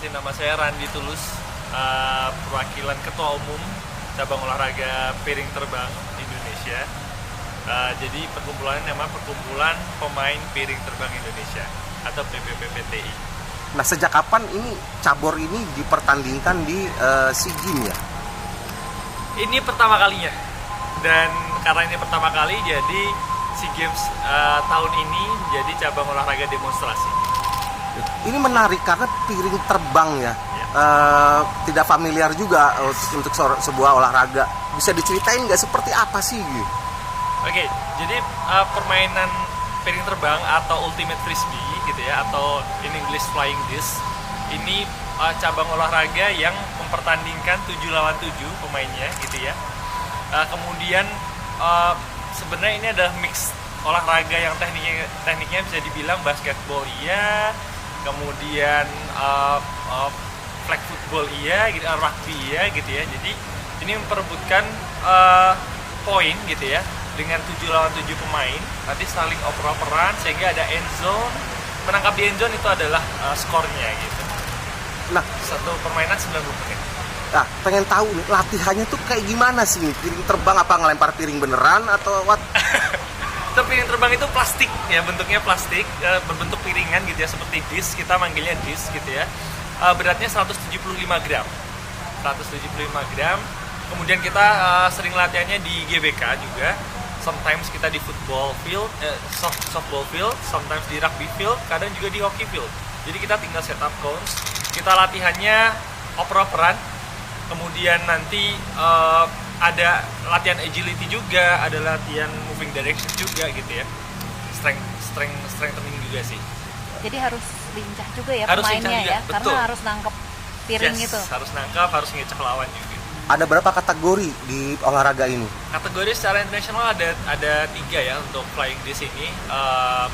Perkenalkan nama saya Randi Tulus, perwakilan Ketua Umum Cabang Olahraga Piring Terbang Indonesia. Jadi perkumpulan nama Perkumpulan Pemain Piring Terbang Indonesia atau PPPPTI. Nah, sejak kapan ini cabur ini dipertandingkan di SEA Games ya? Ini pertama kalinya, dan karena ini pertama kali jadi SEA Games tahun ini jadi cabang olahraga demonstrasi. Ini menarik karena piring terbang ya. Tidak familiar juga untuk sebuah olahraga. Bisa diceritain nggak seperti apa sih? Oke, jadi permainan piring terbang atau ultimate frisbee gitu ya, atau in English flying disc, ini cabang olahraga yang mempertandingkan 7 lawan 7 pemainnya gitu ya. Kemudian sebenarnya ini adalah mix olahraga yang tekniknya bisa dibilang basketball iya, kemudian flag football iya, gitu, rugby iya gitu ya. Jadi ini memperebutkan poin gitu ya dengan 7 lawan 7 pemain, nanti saling oper-operan sehingga ada end zone. Menangkap di end zone itu adalah skornya gitu. Nah, satu permainan 90 menit. Nah, pengen tahu nih latihannya tuh kayak gimana sih? Piring terbang apa ngelempar piring beneran atau what? Piring terbang itu plastik ya, bentuknya plastik, berbentuk piringan gitu ya, seperti disk, kita manggilnya disk gitu ya. Beratnya 175 gram. 175 gram. Kemudian kita sering latihannya di GBK juga. Sometimes kita di football field, softball field, sometimes di rugby field, kadang juga di hockey field. Jadi kita tinggal setup cones, kita latihannya oper-operan, kemudian nanti ada latihan agility juga, ada latihan moving direction juga gitu ya. Strengthening juga sih. Jadi harus lincah juga ya harus pemainnya juga, ya, betul. karena harus nangkep piring Yes, itu. harus nangkap, harus ngecek lawan juga. Ada berapa kategori di olahraga ini? Kategori secara internasional ada 3 ya untuk flying disc ini.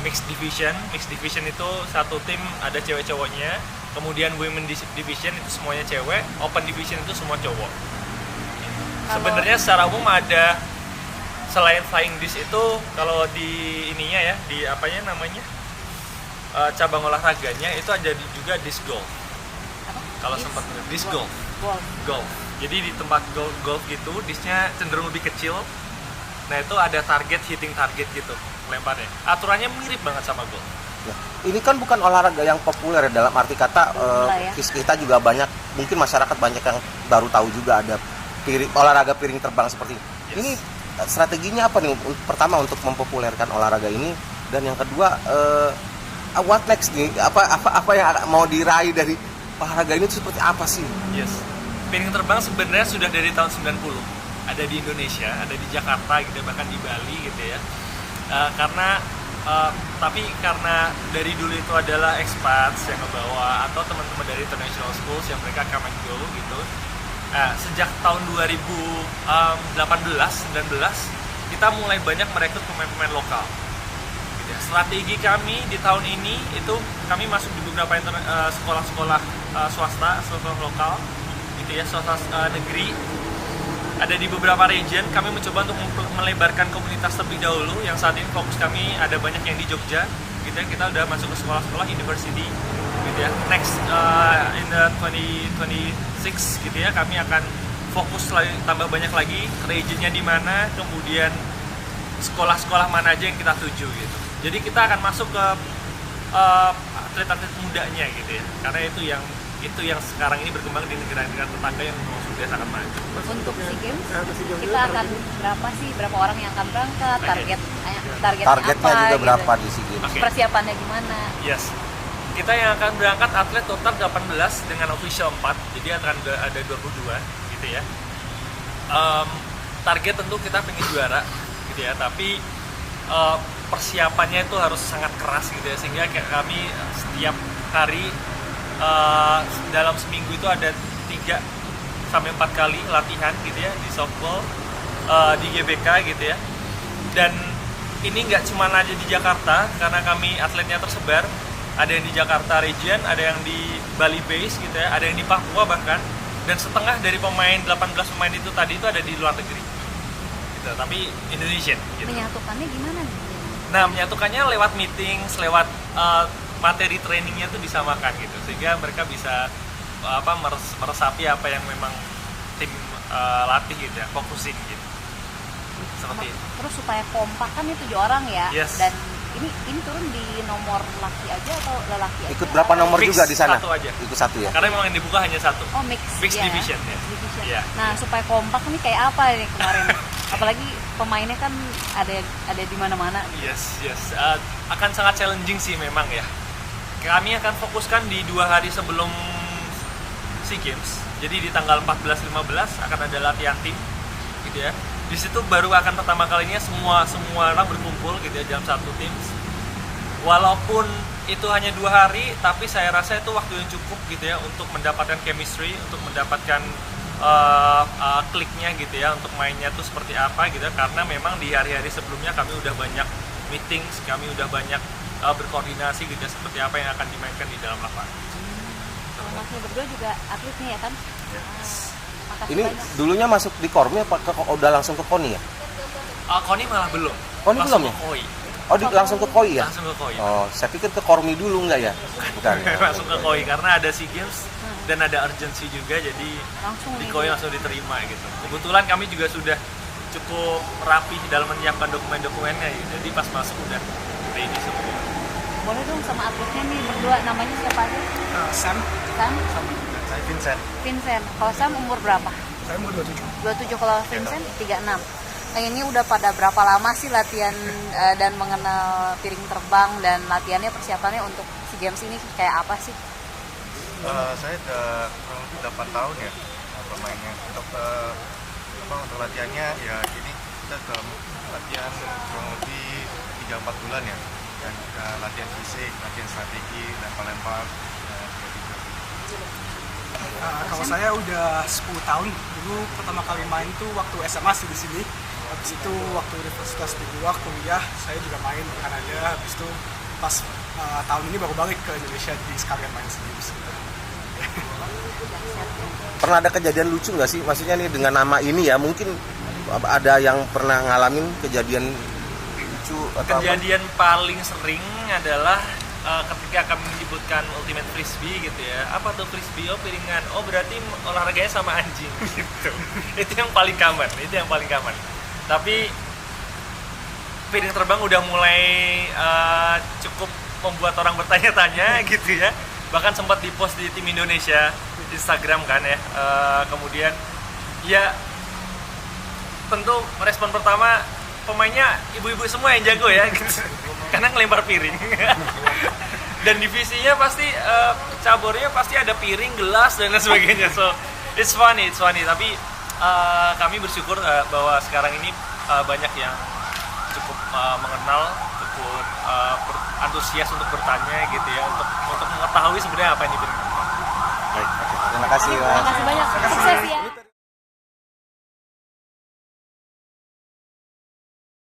Mixed division itu satu tim ada cewek cowoknya, kemudian women division itu semuanya cewek, open division itu semua cowok. Sebenarnya secara umum ada, selain flying disc itu, kalau di ininya ya, di apanya namanya, cabang olahraganya itu ada juga disc golf. Kalau sempat disc golf. Golf. Jadi di tempat golf gitu, discnya cenderung lebih kecil. Nah itu ada target, hitting target gitu lemparnya. Aturannya mirip banget sama golf. Ya. Ini kan bukan olahraga yang populer ya, dalam arti kata ya. kita juga banyak, mungkin masyarakat banyak yang baru tahu juga ada olahraga piring terbang seperti ini. Yes. Ini strateginya apa nih? Pertama untuk mempopulerkan olahraga ini, dan yang kedua what next nih? Apa yang mau diraih dari olahraga ini seperti apa sih? Yes. Piring terbang sebenarnya sudah dari tahun 90. Ada di Indonesia, ada di Jakarta gitu, bahkan di Bali gitu ya. Tapi karena dari dulu itu adalah expats yang ngebawa atau teman-teman dari international schools yang mereka come and go gitu. Sejak tahun 2018-19 kita mulai banyak merekrut pemain-pemain lokal. Gitu ya. Strategi kami di tahun ini itu kami masuk di beberapa sekolah-sekolah swasta, sekolah lokal, gitu ya, swasta negeri. Ada di beberapa region, kami mencoba untuk melebarkan komunitas terlebih dahulu. Yang saat ini fokus kami ada banyak yang di Jogja, gitu ya. Kita udah masuk ke sekolah-sekolah university, gitu ya. Next in the 2026 gitu ya, kami akan fokus lagi, tambah banyak lagi regionnya di mana, kemudian sekolah-sekolah mana aja yang kita tuju gitu. Jadi kita akan masuk ke atlet-atlet mudanya gitu ya, karena itu yang sekarang ini berkembang di negara-negara tetangga yang sudah sangat maju. Untuk SEA Games kita akan berapa orang yang akan berangkat, targetnya Targetnya apa, juga gitu. berapa di SEA Games? Okay. Persiapannya gimana? Yes. Kita yang akan berangkat atlet total 18 dengan official 4, jadi akan ada 22 gitu ya. Target tentu kita pengen juara gitu ya, tapi persiapannya itu harus sangat keras gitu ya, sehingga kami setiap hari dalam seminggu itu ada 3-4 kali latihan gitu ya, di softball, di GBK gitu ya. Dan ini nggak cuma aja di Jakarta, karena kami atletnya tersebar. Ada yang di Jakarta region, ada yang di Bali base gitu ya, ada yang di Papua bahkan. Dan setengah dari 18 pemain itu tadi itu ada di luar negeri gitu, tapi Indonesian gitu. Menyatukannya gimana nih? Nah, menyatukannya lewat meeting, lewat materi trainingnya tuh disamakan gitu, sehingga mereka bisa meresapi apa yang memang tim latih gitu ya, fokusin gitu. Seperti itu. Terus supaya kompak kan itu 7 orang ya. Yes. Dan ini turun di nomor laki aja atau lelaki aja? Ikut berapa nomor Mix juga di sana? satu aja. Ikut satu ya. Karena memang yang dibuka hanya satu. Oh, mix ya. Division ya. Mixed division. Iya. Nah, supaya kompak nih kayak apa nih kemarin? Apalagi pemainnya kan ada di mana-mana. Yes. Akan sangat challenging sih memang ya. Kami akan fokuskan di 2 hari sebelum SEA Games. Jadi di tanggal 14-15 akan ada latihan tim gitu ya. Di situ baru akan pertama kalinya semua orang berkumpul gitu ya dalam satu tim. Walaupun itu hanya 2 hari, tapi saya rasa itu waktu yang cukup gitu ya untuk mendapatkan chemistry, untuk mendapatkan kliknya gitu ya, untuk mainnya tuh seperti apa gitu ya. Karena memang di hari-hari sebelumnya kami udah banyak meetings, kami udah banyak berkoordinasi gitu ya, seperti apa yang akan dimainkan di dalam lapangan. Masnya berdua juga atletnya ya kan? Yes. Makasih Ini banyak. dulunya masuk di Kormi apa udah langsung ke KONI ya? Koni malah belum. Koni Langsung belum ya? ke Koi. Oh, langsung ke KOI ya? Langsung ke Koi. Oh, saya pikir ke Kormi dulu enggak ya? Bukan. Langsung ke Koi karena ada SEA Games dan ada urgency juga, jadi Langsung di nih. Koi langsung diterima gitu. Kebetulan kami juga sudah cukup rapi dalam menyiapkan dokumen-dokumennya gitu. Jadi pas masuk udah ready semua. Boleh dong sama atletnya nih berdua, namanya siapa aja? Sam, Sam? saya Vincent. Vincent. Kalau Sam umur berapa? Saya umur 27. 27, kalau Vincent 36. Nah, ini udah pada berapa lama sih latihan dan mengenal piring terbang, dan latihannya persiapannya untuk SEA Games ini kayak apa sih? Saya udah kurang lebih 8 tahun ya pemainnya. Untuk latihannya ya gini, kita udah latihan kurang lebih 3-4 bulan ya. Dan latihan fisik, latihan strategi, lempar-lempar. Kalau saya udah 10 tahun. Dulu pertama kali main tuh waktu SMA sih di sini. Habis itu waktu universitas di luar kuliah, saya juga main di Kanada. Habis itu pas tahun ini baru balik ke Indonesia di sekalian main SEA Games. Pernah ada kejadian lucu nggak sih? Maksudnya nih dengan nama ini ya, mungkin ada yang pernah ngalamin kejadian lucu atau Kejadian paling sering adalah ketika kami menyebutkan Ultimate Frisbee gitu ya. Apa tuh Frisbee? Oh, piringan. Oh, berarti olahraganya sama anjing gitu. Itu yang paling common. Tapi piring terbang udah mulai cukup membuat orang bertanya-tanya gitu ya. Bahkan sempat dipost di tim Indonesia Instagram kan ya. Kemudian ya tentu respon pertama, pemainnya ibu-ibu semua yang jago ya gitu. Karena ngelempar piring. Dan divisinya pasti cabornya pasti ada piring, gelas dan lain sebagainya. So it's funny. Tapi kami bersyukur bahwa sekarang ini banyak yang cukup mengenal, cukup antusias untuk bertanya gitu ya, untuk mengetahui sebenarnya apa ini piring. Baik, terima kasih Mas. Terima kasih banyak. Sukses ya.